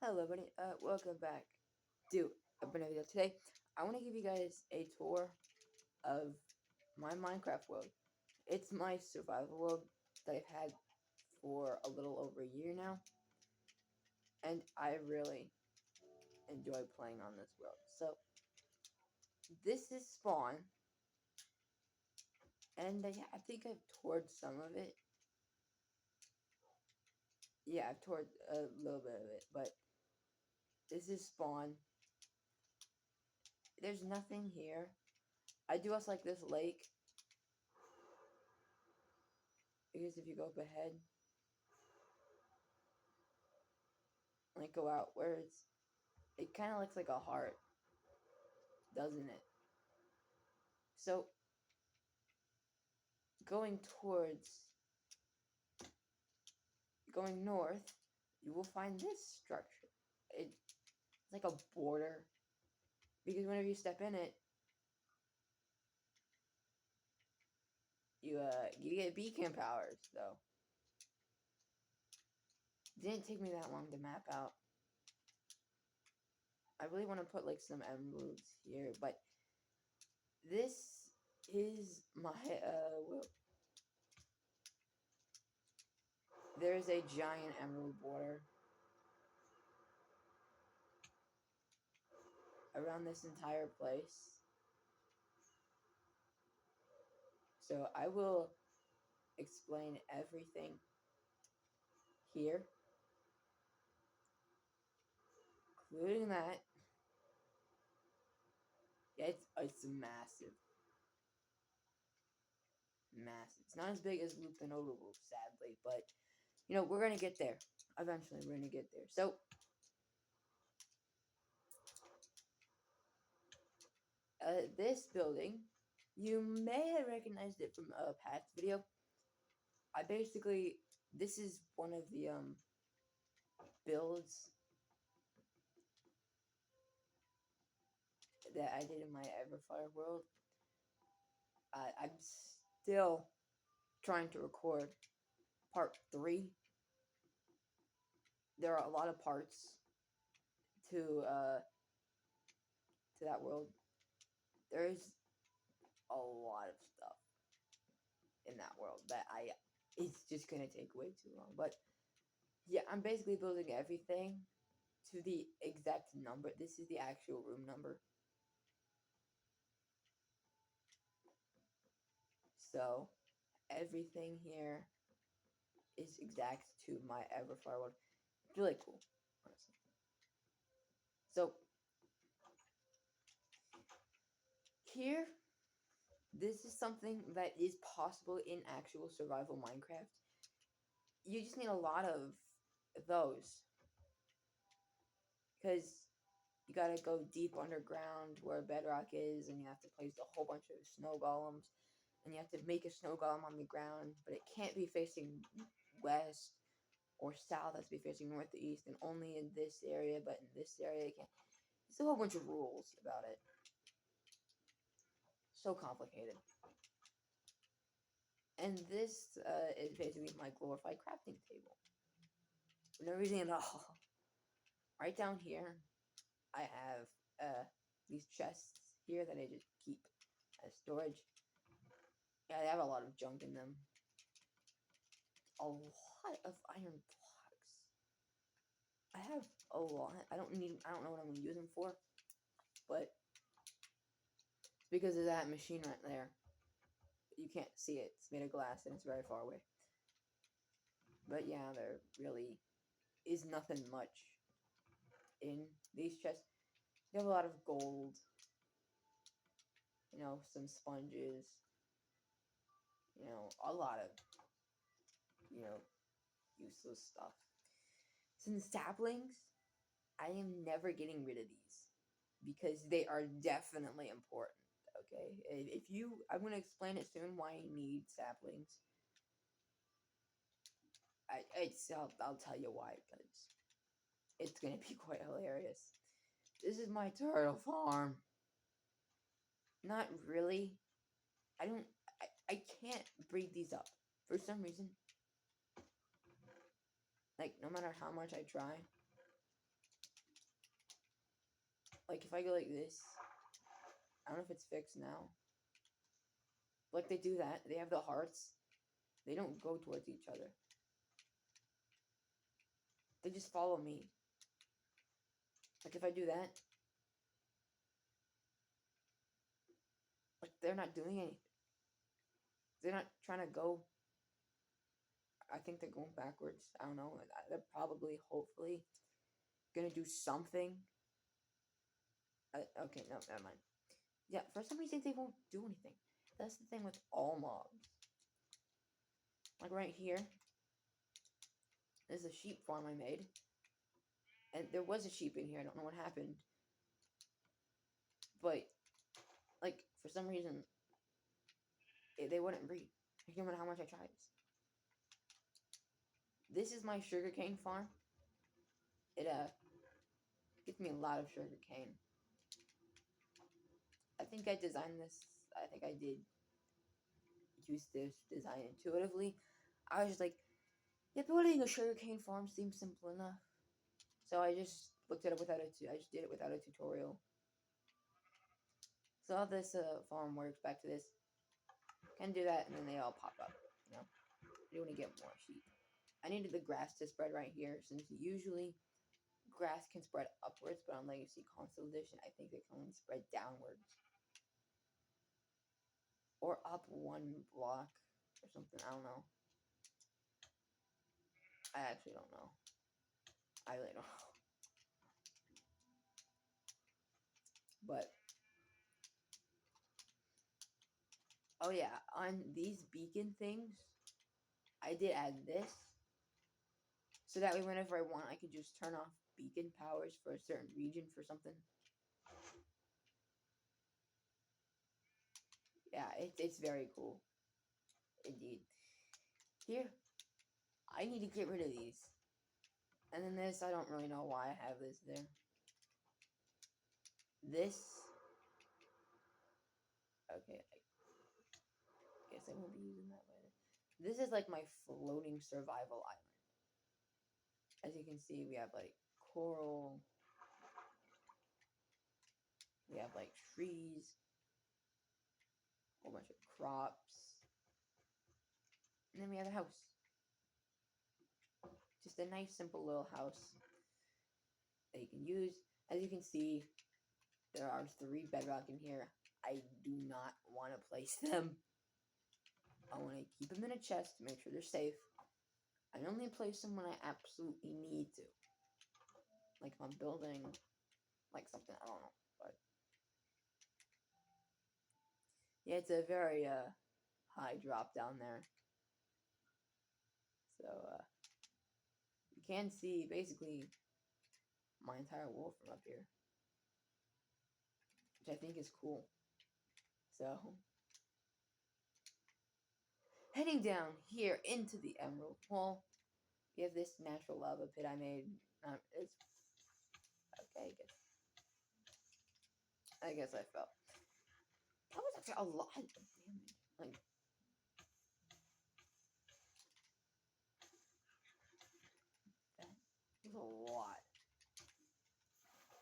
Hello, everybody. Welcome back to a brand new video. Today, I want to give you guys a tour of my Minecraft world. It's my survival world that I've had for a little over a year now, and I really enjoy playing on this world. So, this is spawn, and I think I've toured some of it. Yeah, I've toured a little bit of it, but this is spawn. There's nothing here. I do also like this lake, because if you go up ahead, like go out where it kind of looks like a heart, doesn't it? So going towards going north, you will find this structure. It's like a border, because whenever you step in it, you get beacon powers. Though didn't take me that long to map out. I really want to put like some emeralds here, but this is my well, there's a giant emerald border around this entire place. So I will explain everything here, including that. Yeah, it's massive, massive. It's not as big as Loop the Notable, sadly, but we're gonna get there. Eventually, we're gonna get there. So, this building, you may have recognized it from a past video. I basically, this is one of the builds that I did in my Everfire world. I'm still trying to record part 3. There are a lot of parts to that world. There's a lot of stuff in that world that it's just gonna take way too long. But yeah, I'm basically building everything to the exact number. This is the actual room number. So everything here is exact to my Everfire world. It's really cool, honestly. So here, this is something that is possible in actual survival Minecraft. You just need a lot of those, because you gotta go deep underground where bedrock is, and you have to place a whole bunch of snow golems, and you have to make a snow golem on the ground, but it can't be facing west or south. It has to be facing north or east, and only in this area, but in this area it can't. It's a whole bunch of rules about it. So complicated. And this is basically my glorified crafting table. For no reason at all. Right down here, I have these chests here that I just keep as storage. Yeah, they have a lot of junk in them. A lot of iron blocks. I have a lot. I don't know what I'm gonna use them for, but it's because of that machine right there. You can't see it. It's made of glass and it's very far away. But yeah, there really is nothing much in these chests. They have a lot of gold, some sponges, a lot of, you know, useless stuff. Some saplings, I am never getting rid of these because they are definitely important. Okay, I'm gonna explain it soon why you need saplings. I'll tell you why, because it's gonna be quite hilarious. This is my turtle farm. Not really. I don't. I can't breed these up for some reason. Like, no matter how much I try, Like if I go like this, I don't know if it's fixed now. Like they do that. They have the hearts. They don't go towards each other. They just follow me. Like if I do that, like they're not doing anything. They're not trying to go. I think they're going backwards. I don't know. They're probably, hopefully, gonna do something. Okay, no, never mind. Yeah, for some reason they won't do anything. That's the thing with all mobs. Like right here, there's a sheep farm I made. And there was a sheep in here. I don't know what happened. But, like, for some reason, they wouldn't breed. No matter how much I tried. This is my sugarcane farm. It, gives me a lot of sugarcane. I think I designed this. I think I did use this design intuitively. I was just like, yeah, building a sugarcane farm seems simple enough. So I just looked it up without I just did it without a tutorial. So how this farm works, back to this. Can do that, and then they all pop up. You know, you want to get more sheep. I needed the grass to spread right here, since usually grass can spread upwards, but on Legacy Console Edition, I think it can only spread downwards. Or up one block or something, I don't know. I actually don't know. I really don't know. But, oh yeah, on these beacon things, I did add this. So that way whenever I want, I could just turn off beacon powers for a certain region for something. Yeah, it's very cool. Indeed. Here, I need to get rid of these. And then this, I don't really know why I have this there. This, okay, I guess I won't be using that later. This is like my floating survival island. As you can see, we have like coral. We have like trees. A whole bunch of crops. And then we have a house. Just a nice, simple little house that you can use. As you can see, there are 3 bedrock in here. I do not want to place them. I want to keep them in a chest to make sure they're safe. I only place them when I absolutely need to. Like if I'm building like something, I don't know. But yeah, it's a very high drop down there. So you can see basically my entire world from up here. Which I think is cool. So heading down here into the Emerald Wall, we have this natural lava pit I made. It's okay, I guess I fell. That was actually a lot of damage. Like, that was a lot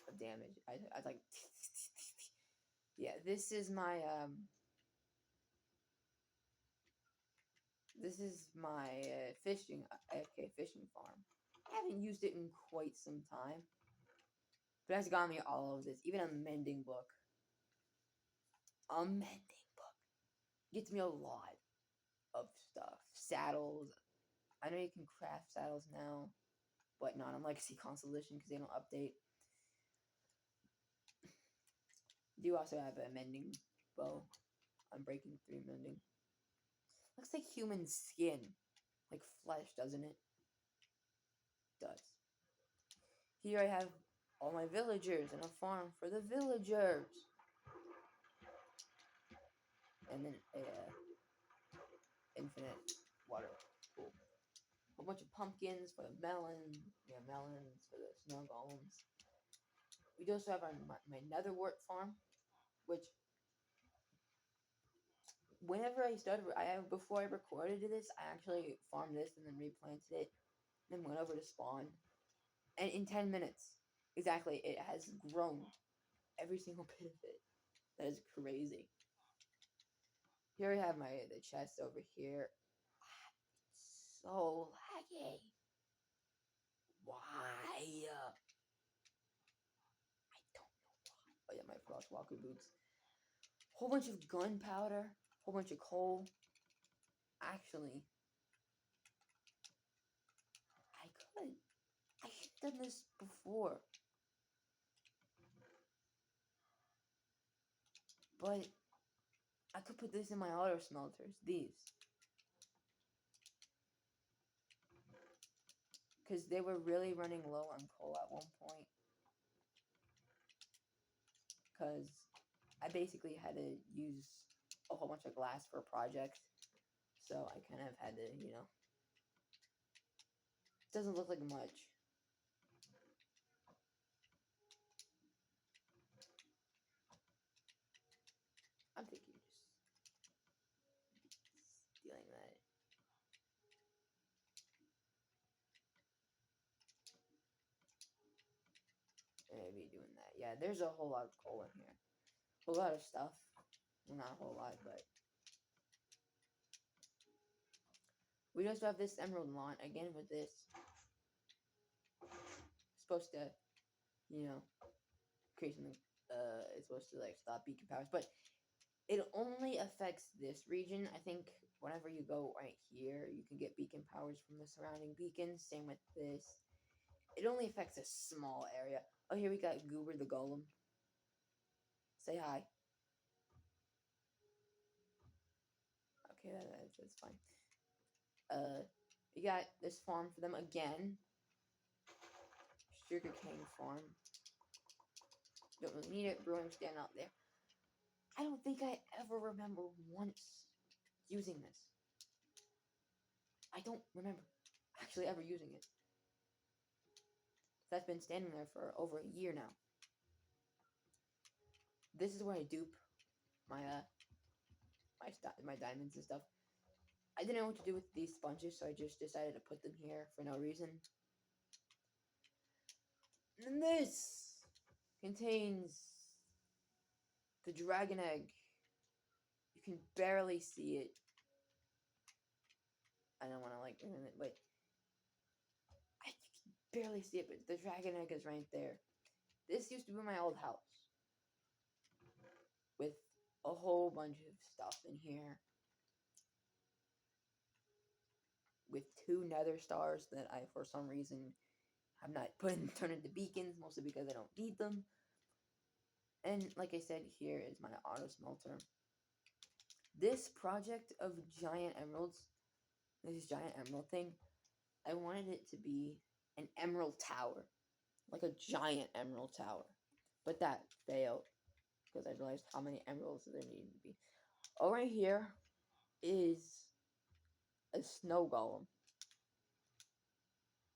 of damage. I was like, yeah, this is my fishing AFK fishing farm. I haven't used it in quite some time, but that's got me all of this. Even a mending book. A mending book gets me a lot of stuff. Saddles. I know you can craft saddles now, but not on Legacy Console Edition because they don't update. Do also have a mending bow. Unbreaking 3 mending. Looks like human skin. Like flesh, doesn't it? Does. Here I have all my villagers and a farm for the villagers. And then a infinite water pool. A bunch of pumpkins for the melons. We have melons for the snow golems. We also have my netherwort farm, which whenever I started, before I recorded this, I actually farmed this and then replanted it, then went over to spawn, and in 10 minutes, exactly, it has grown every single bit of it. That is crazy. Here I have the chest over here. It's so laggy. Why? I don't know why. Oh yeah, my Frostwalker boots. Whole bunch of gunpowder. Whole bunch of coal. Actually, I could. I should have done this before. But I could put this in my auto smelters. These. Because they were really running low on coal at one point. Because I basically had to use a whole bunch of glass for a project. So I kind of had to, it doesn't look like much. I'm thinking just stealing that. Maybe doing that. Yeah, there's a whole lot of coal in here. A whole lot of stuff. Well, not a whole lot, but we just have this emerald lawn again with this. Supposed to, create something. It's supposed to like stop beacon powers, but it only affects this region. I think whenever you go right here, you can get beacon powers from the surrounding beacons. Same with this. It only affects a small area. Oh, here we got Goober the Golem. Say hi. Okay, that's fine. We got this farm for them again. Sugarcane farm. Don't really need it. Brewing stand out there. I don't think I ever remember once using this. I don't remember actually ever using it. That's been standing there for over a year now. This is where I dupe my my diamonds and stuff. I didn't know what to do with these sponges, so I just decided to put them here for no reason. And this contains the dragon egg. You can barely see it. I don't want to like ruin it, but I can barely see it. But the dragon egg is right there. This used to be my old house with a whole bunch of stuff in here. With 2 nether stars that I, for some reason, have not turned into beacons, mostly because I don't need them. And like I said, here is my auto smelter. This project of giant emeralds, this giant emerald thing, I wanted it to be an emerald tower. Like a giant emerald tower. But that failed. Because I realized how many emeralds there needed to be. Oh, right here is a snow golem.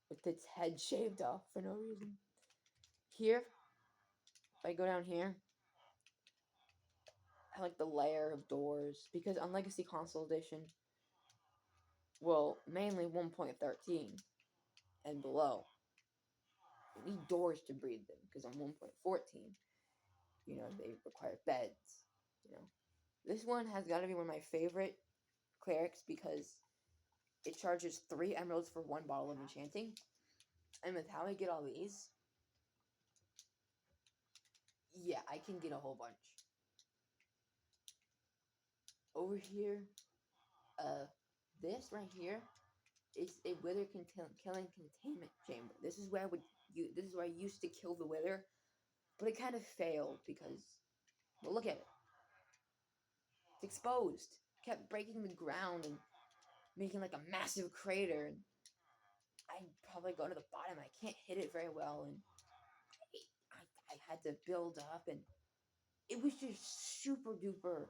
With its head shaved off for no reason. Here, if I go down here, I like the layer of doors. Because on Legacy Console Edition, well, mainly 1.13 and below, you need doors to breed them. Because on 1.14, they require beds. This one has got to be one of my favorite clerics because it charges 3 emeralds for 1 bottle of enchanting. And with how I get all these, yeah, I can get a whole bunch. Over here, this right here is a wither killing containment chamber. This is where I used to kill the wither, but it kind of failed because, well, look at it. It's exposed. It kept breaking the ground and making like a massive crater. And I probably go to the bottom. I can't hit it very well, and I had to build up, and it was just super duper,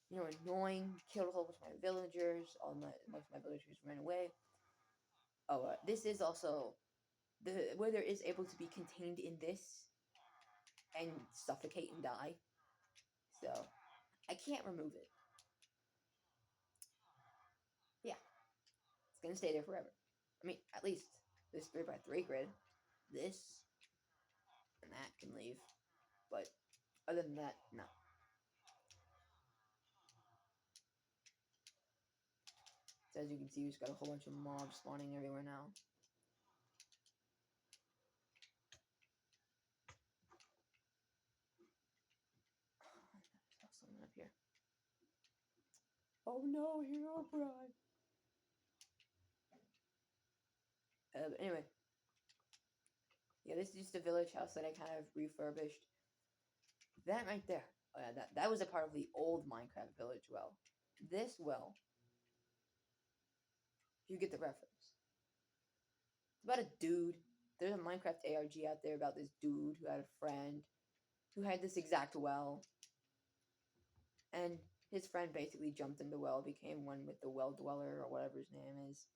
annoying. Killed a whole bunch of my villagers. Most of my villagers ran away. Oh, this is also the wither is able to be contained in this and suffocate and die. So I can't remove it. Yeah, it's gonna stay there forever. I mean, at least this 3x3 grid. This and that can leave, but Other than that, no. So as you can see, we've got a whole bunch of mobs spawning everywhere now. Something up here. Oh no, Herobrine. But anyway. Yeah, this is just a village house that I kind of refurbished. That right there. Oh yeah, that was a part of the old Minecraft village well. This well, you get the reference. It's about a dude. There's a Minecraft ARG out there about this dude who had a friend who had this exact well. And his friend basically jumped in the well, became one with the well dweller or whatever his name is.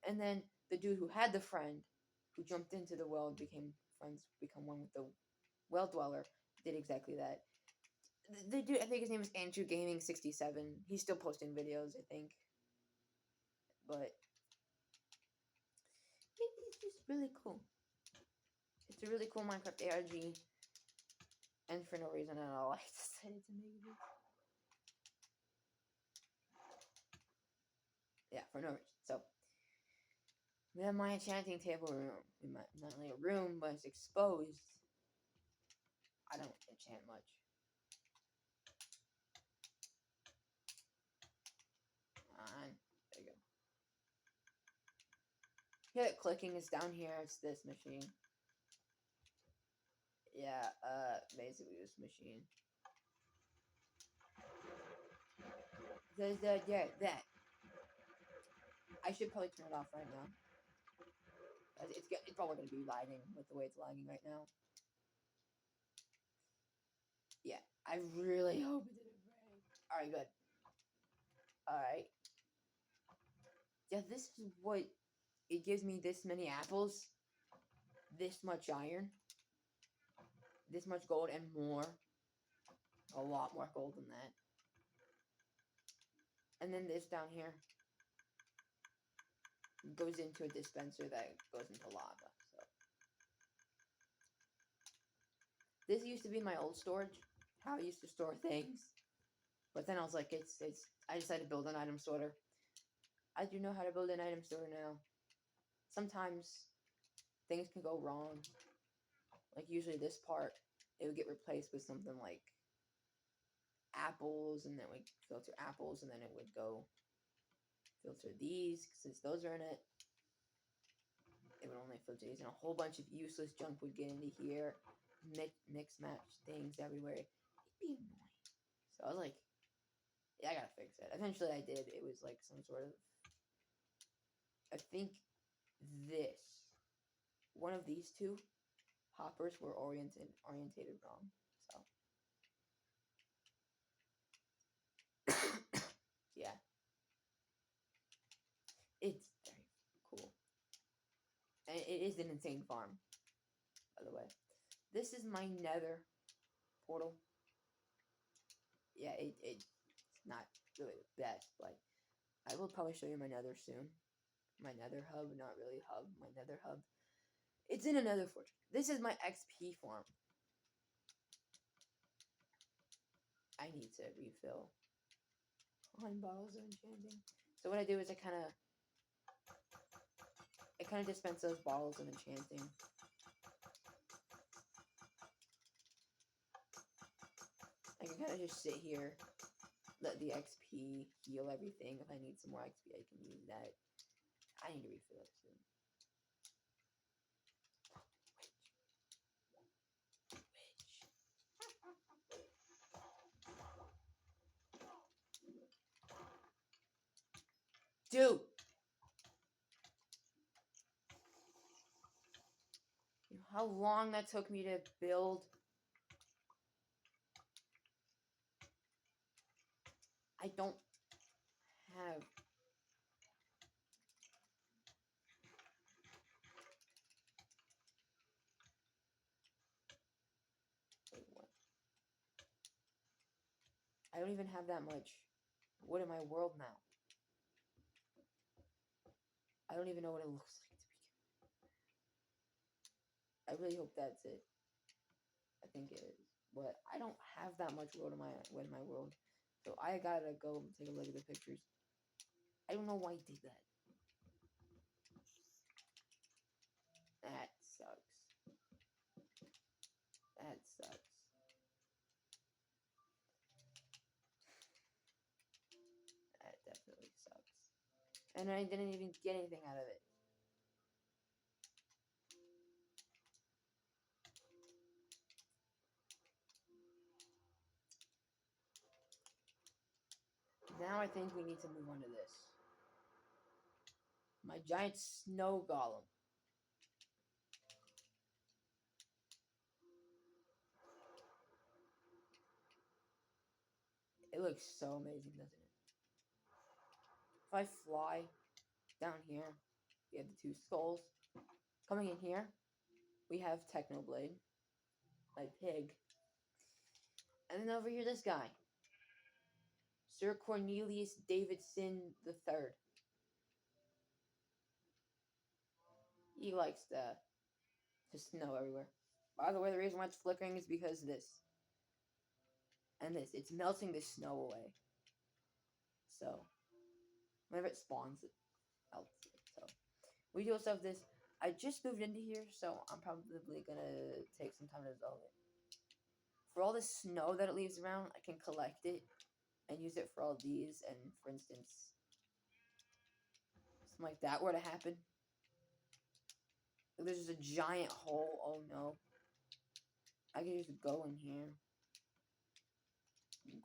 And then the dude who had the friend who jumped into the well became one with the well dweller, did exactly that. The dude, I think his name is Andrew Gaming 67. He's still posting videos, I think. But it's just really cool. It's a really cool Minecraft ARG. And for no reason at all, I decided to make this. Yeah, for no reason. So, we have my enchanting table room. Not only a room, but it's exposed. I don't enchant much. On. There you go. Hear that clicking is down here. It's this machine. Yeah, basically this machine. That. I should probably turn it off right now. It's probably going to be lagging with the way it's lagging right now. Yeah, I really hope it didn't break. Alright, good. Alright. Yeah, this is what it gives me. This many apples, this much iron, this much gold, and more. A lot more gold than that. And then this down here goes into a dispenser that goes into lava. So this used to be my old storage, how I used to store things. But then I was like, I decided to build an item sorter. I do know how to build an item sorter now. Sometimes things can go wrong. Like usually this part, it would get replaced with something like apples, and then we filter apples, and then it would go filter these since those are in it. It would only filter these, and a whole bunch of useless junk would get into here. Mix match things everywhere. It'd be annoying. So I was like, yeah, I gotta fix it. Eventually I did. It was like some sort of, I think one of these two hoppers were orientated wrong. So yeah, it's very cool, and it is an insane farm, by the way. This is my nether portal. Yeah, it's not really the best, but I will probably show you my nether soon. My nether hub, not really hub, my nether hub. It's in another fortress. This is my XP farm. I need to refill on bottles of enchanting. So what I do is I kind of dispense those bottles of enchanting. I can kind of just sit here, let the XP heal everything. If I need some more XP, I can use that. I need to refill it soon. Dude! You know how long that took me to build? I don't have... Wait, what? I don't even have that much wood in my world now. I don't even know what it looks like to begin with. I really hope that's it. I think it is. but I don't have that much world in my world, so I gotta go take a look at the pictures. I don't know why he did that. That sucks. That sucks. That definitely sucks. And I didn't even get anything out of it. Now I think we need to move on to this. My giant snow golem. It looks so amazing, doesn't it? If I fly down here, we have the two skulls. Coming in here, we have Technoblade, my pig. And then over here, this guy. Sir Cornelius Davidson III. He likes to snow everywhere. By the way, the reason why it's flickering is because this. And this. It's melting the snow away. So, whenever it spawns, it melts it. So, we do also have this. I just moved into here, so I'm probably gonna take some time to resolve it. For all the snow that it leaves around, I can collect it and use it for all these. And for instance, something like that were to happen, if there's just a giant hole. Oh no! I can just go in here,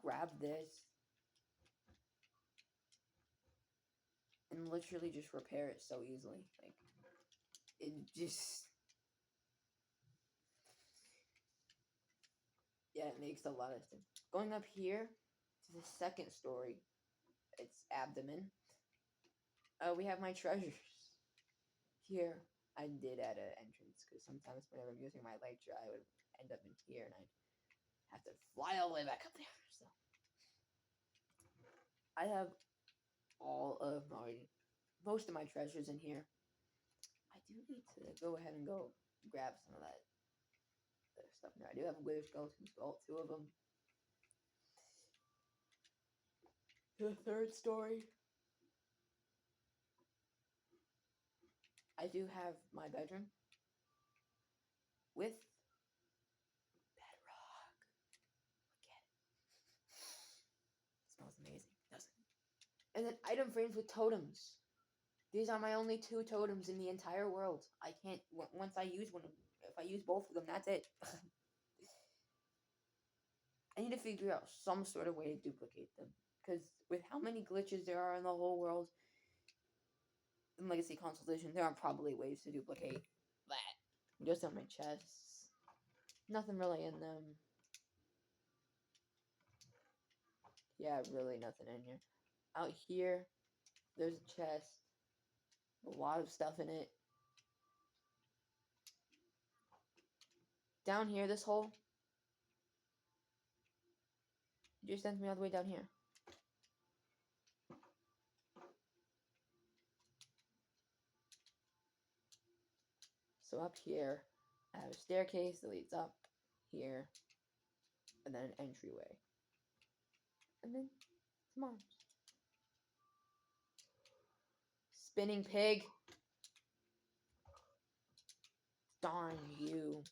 grab this, and literally just repair it so easily. Like it just, yeah, it makes a lot of sense. Going up here to the second story, it's abdomen. We have my treasures. Here, I did add an entrance because sometimes whenever I'm using my elytra, I would end up in here and I'd have to fly all the way back up there. So I have all of most of my treasures in here. I do need to go ahead and go grab some of that stuff now. I do have a Wither Skeleton Skull, two of them. The third story, I do have my bedroom with bedrock. Look at it. It smells amazing, doesn't it? And then item frames with totems. These are my only two totems in the entire world. I can't, once I use one, if I use both of them, that's it. I need to figure out some sort of way to duplicate them. Because with how many glitches there are in the whole world, in Legacy Console Edition, there are probably ways to duplicate that. Just on my chests. Nothing really in them. Yeah, really nothing in here. Out here, there's a chest. A lot of stuff in it. Down here, this hole. It just sends me all the way down here. So up here, I have a staircase that leads up here, and then an entryway. And then some arms. Spinning pig. Darn you.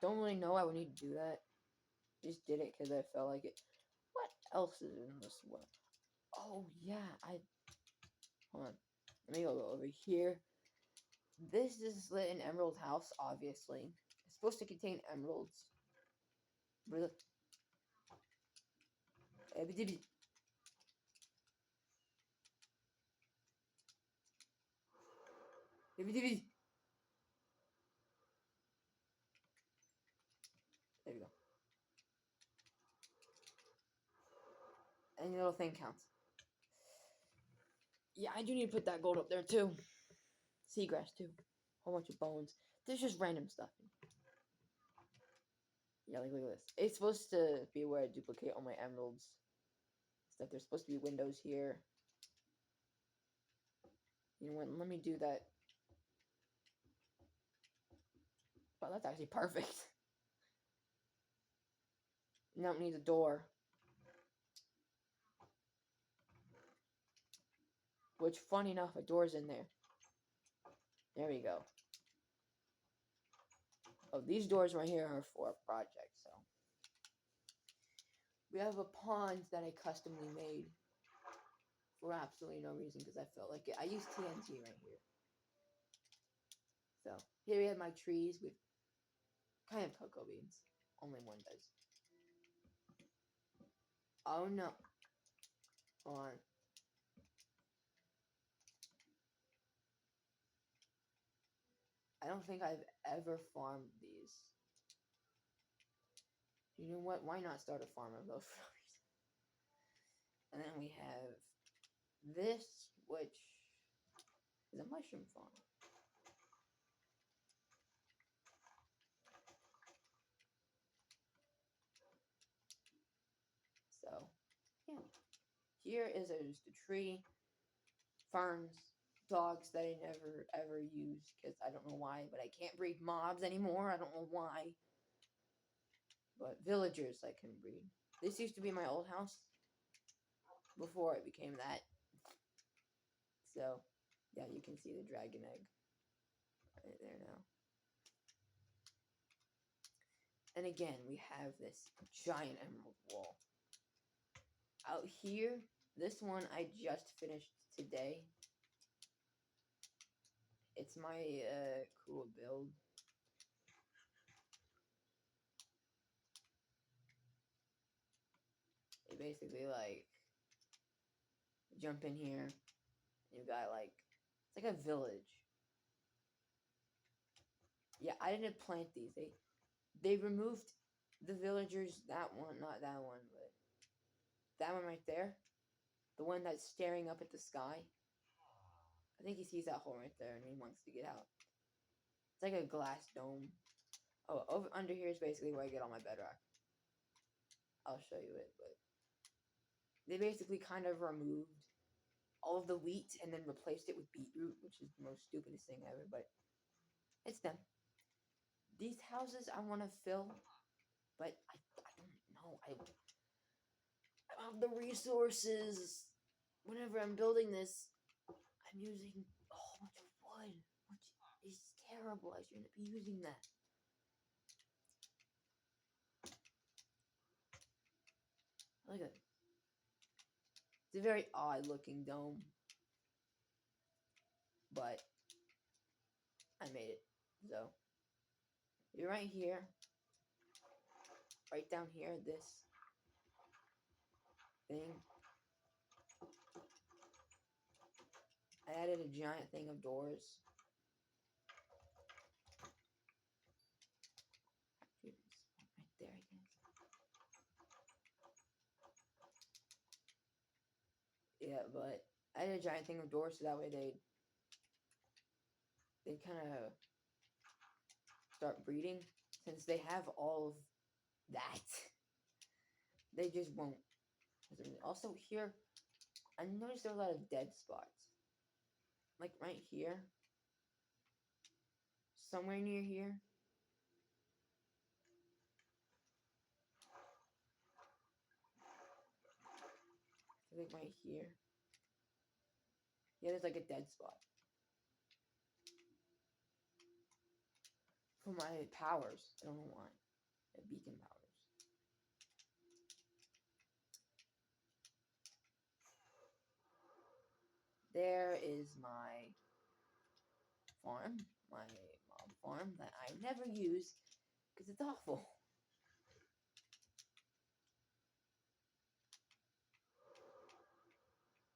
Don't really know I would need to do that. Just did it because I felt like it. What else is in this world? Oh, yeah, hold on. Let me go over here. This is an emerald house, obviously. It's supposed to contain emeralds. Really? There we go. Any little thing counts. Yeah, I do need to put that gold up there too. Seagrass too. Whole bunch of bones. There's just random stuff. Yeah, like look at this. It's supposed to be where I duplicate all my emeralds. Stuff. There's supposed to be windows here. You know what? Let me do that. Well, that's actually perfect. Now we need a door. Which, funny enough, a door's in there. There we go. Oh, these doors right here are for a project, so. We have a pond that I customly made. For absolutely no reason, because I felt like it. I used TNT right here. So, here we have my trees with kind of cocoa beans. Only one does. Oh no. Hold on. I don't think I've ever farmed these. You know what? Why not start a farm of those for no reason? And then we have this, which is a mushroom farm. So, yeah. Here is just a tree, ferns, dogs that I never ever use because I don't know why, but I can't breed mobs anymore. I don't know why. But villagers I can breed. This used to be my old house before it became that. So, yeah, you can see the dragon egg right there now. And again, we have this giant emerald wall. Out here, this one I just finished today. It's my cool build. You basically like jump in here. You got like it's like a village. Yeah, I didn't plant these. They removed the villagers. That one, not that one, but that one right there. The one that's staring up at the sky. I think he sees that hole right there and he wants to get out. It's like a glass dome. Oh, over under here is basically where I get all my bedrock. I'll show you it, but they basically kind of removed all of the wheat and then replaced it with beetroot, which is the most stupidest thing ever, but it's them. These houses I want to fill, but I don't know. I have the resources. Whenever I'm building this, I'm using a whole bunch of wood, which is terrible. I shouldn't be using that. Look at it. It's a very odd looking dome, but I made it. So, you're right here, right down here, this thing. I added a giant thing of doors. Right there, I guess. Yeah, but I did a giant thing of doors so that way they kind of start breeding. Since they have all of that, they just won't. Also here, I noticed there are a lot of dead spots. Like right here. Somewhere near here. I think right here. Yeah, there's like a dead spot. For my powers. I don't know why. The beacon powers. There is my farm. My mob farm that I never use because it's awful.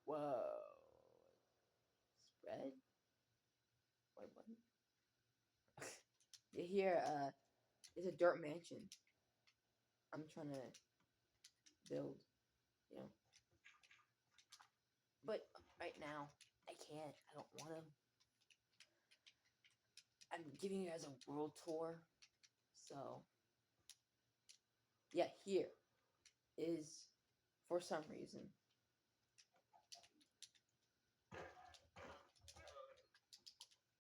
Whoa. Spread? Wait, what? Here, it's a dirt mansion. I'm trying to build, you know. But right now, I can't. I don't want to. I'm giving you guys a world tour. So, yeah, here is, for some reason,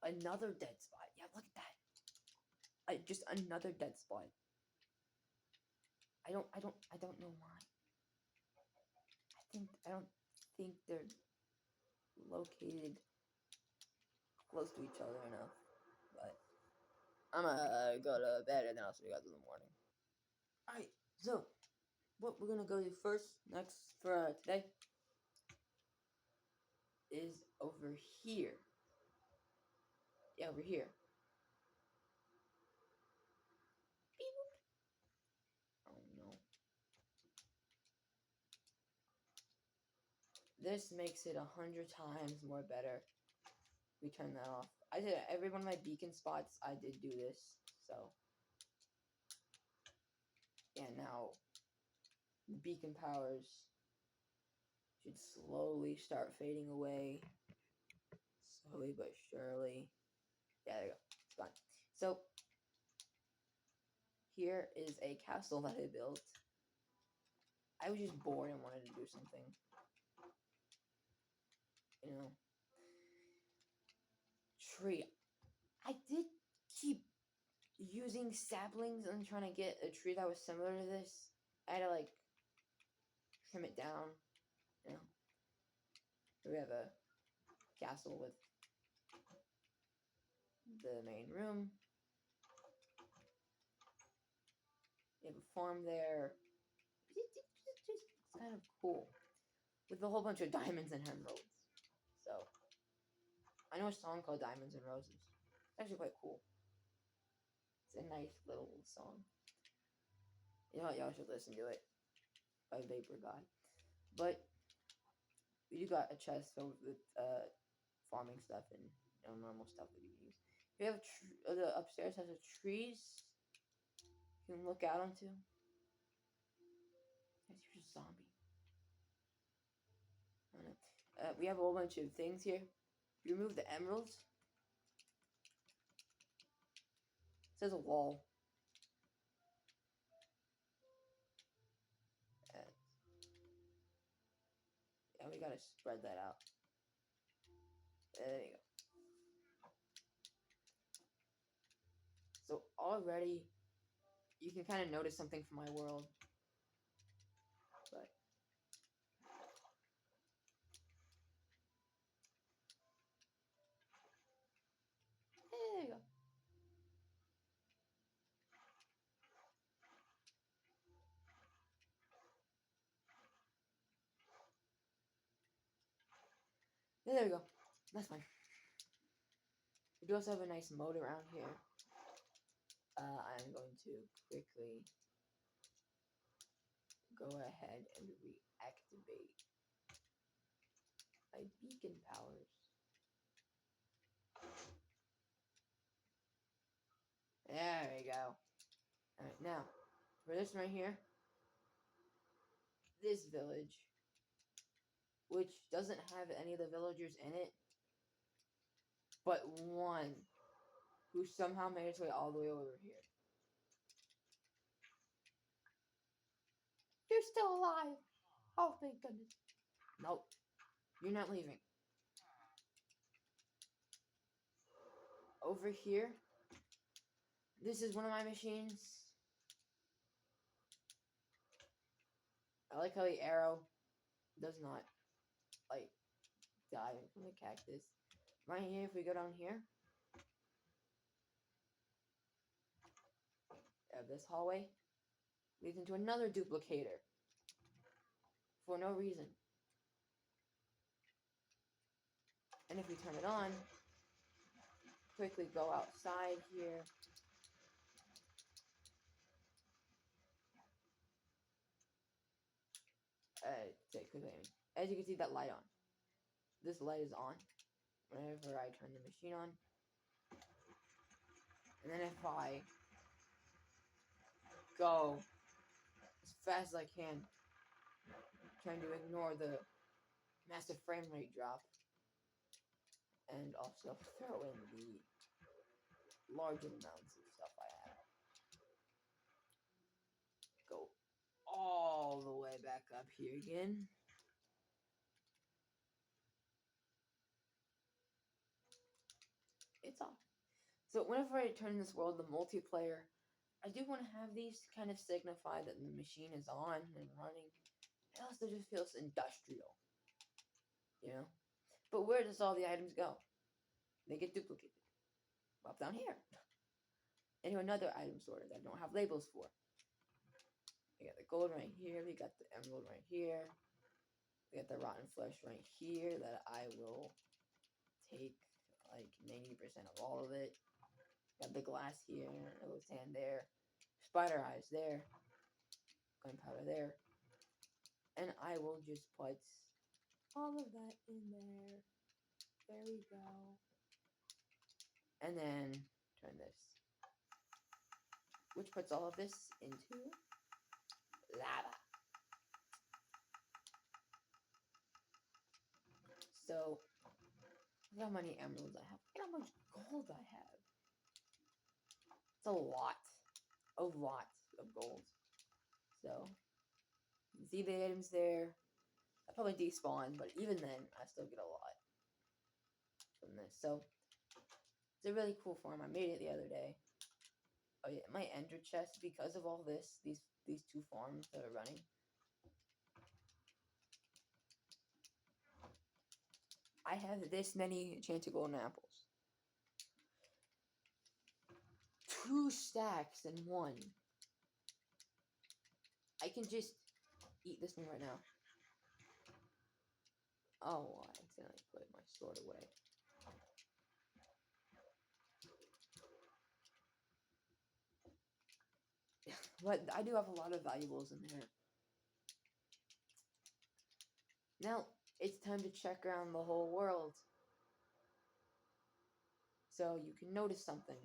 another dead spot. Yeah, look at that. Just another dead spot. I don't know why. I don't think they're located close to each other enough. But I'm gonna go to bed and then I'll see you guys in the morning. Alright, so what we're gonna go to next for today is over here. Yeah, over here. Oh no. This makes it 100 times more better. We turn that off. I did every one of my beacon spots. I did do this, so yeah. Now the beacon powers should slowly start fading away, slowly but surely. Yeah, there you go. It's gone. So here is a castle that I built. I was just bored and wanted to do something. You know, tree. I did keep using saplings and trying to get a tree that was similar to this. I had to like trim it down. You know, so we have a castle with the main room. You have a farm there. It's just kind of cool with a whole bunch of diamonds and emeralds. So I know a song called Diamonds and Roses. It's actually quite cool. It's a nice little song. You know what? Y'all should listen to it by Vapor God. But you got a chest filled with farming stuff and normal stuff that you can use. You have the upstairs has a trees you can look out onto. That's your zombie. I don't know. We have a whole bunch of things here. If you remove the emeralds, it says a wall. And we gotta spread that out. There you go. So already, you can kind of notice something from my world. But there you go. There we go. That's fine. We do also have a nice moat around here. I'm going to quickly go ahead and reactivate my beacon powers. There we go. Alright, now, for this right here, this village, which doesn't have any of the villagers in it, but one who somehow made its way all the way over here. You're still alive! Oh, thank goodness. Nope. You're not leaving. Over here, this is one of my machines. I like how the arrow does not, like, die from the cactus. Right here, if we go down here, this hallway leads into another duplicator for no reason. And if we turn it on, quickly go outside here. As you can see, that light on. This light is on whenever I turn the machine on. And then if I go as fast as I can, trying to ignore the massive frame rate drop, and also throw in the large amounts of stuff I have. Go all the way back up here again. lights off. So whenever I turn this world, the multiplayer, I do want to have these to kind of signify that the machine is on and running. It also just feels industrial, you know? But where does all the items go? They get duplicated. Up down here. Into another item sorter that I don't have labels for. We got the gold right here. We got the emerald right here. We got the rotten flesh right here that I will take like 90% of all of it. Got the glass here, little sand there, spider eyes there, gunpowder there. And I will just put all of that in there. There we go. And then turn this. Which puts all of this into lava. So, look how many emeralds I have. Look how much gold I have. It's a lot. A lot of gold. So, you can see the items there. I probably despawn, but even then, I still get a lot from this. So, it's a really cool farm. I made it the other day. Oh yeah, my ender chest, because of all this, these two farms that are running. I have this many enchanted golden apples. 2 stacks in one. I can just eat this one right now. Oh, I accidentally put my sword away. But I do have a lot of valuables in there. Now, it's time to check around the whole world. So you can notice something.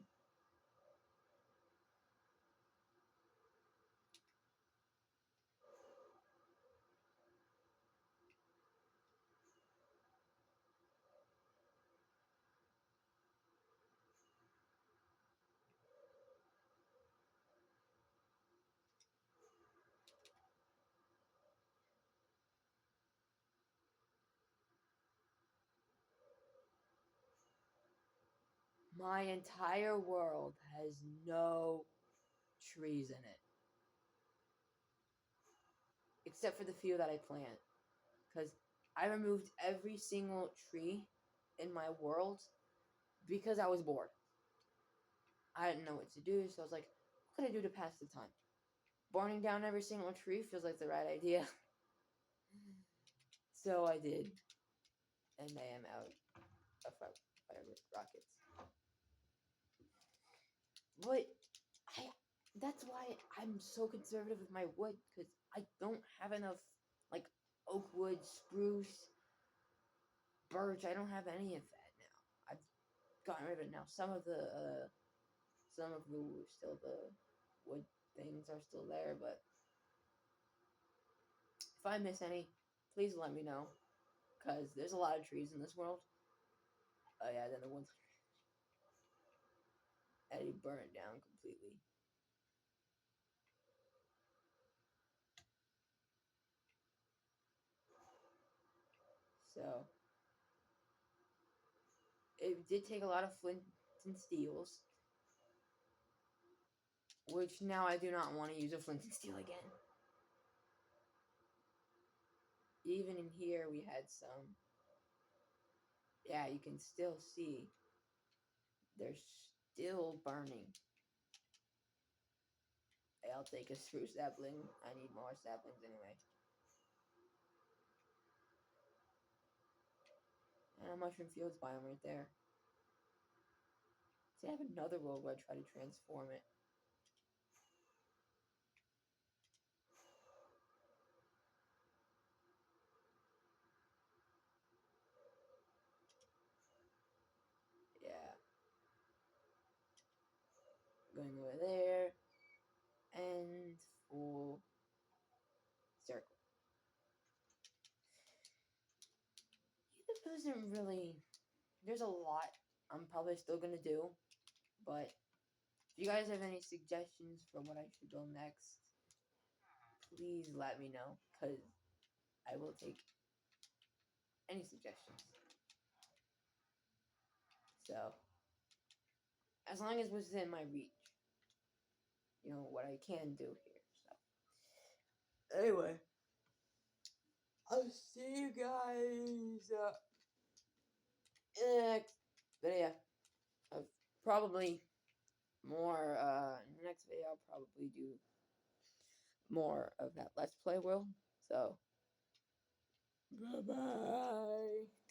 My entire world has no trees in it. Except for the few that I plant. Because I removed every single tree in my world because I was bored. I didn't know what to do, so I was like, what could I do to pass the time? Burning down every single tree feels like the right idea. So I did. And I am out of fire rockets. But that's why I'm so conservative with my wood, because I don't have enough, like, oak wood, spruce, birch. I don't have any of that now. I've gotten rid of it now. Some of the still the wood things are still there, but if I miss any, please let me know, because there's a lot of trees in this world. Oh yeah, then the ones Eddie burned down completely. So it did take a lot of flint and steels, which now I do not want to use a flint and steel again. Even in here we had some. Yeah, you can still see they're still burning. I'll take a spruce sapling. I need more saplings anyway. And a mushroom fields biome right there. See, I have another world where I try to transform it. Yeah. Going over there. And full circle. It doesn't really. There's a lot I'm probably still gonna do, but if you guys have any suggestions for what I should go next, please let me know, because I will take any suggestions. So, as long as within my reach. You know, what I can do here. So, anyway, I'll see you guys in the next video. Of probably more, next video I'll probably do more of that Let's Play world. So, bye-bye.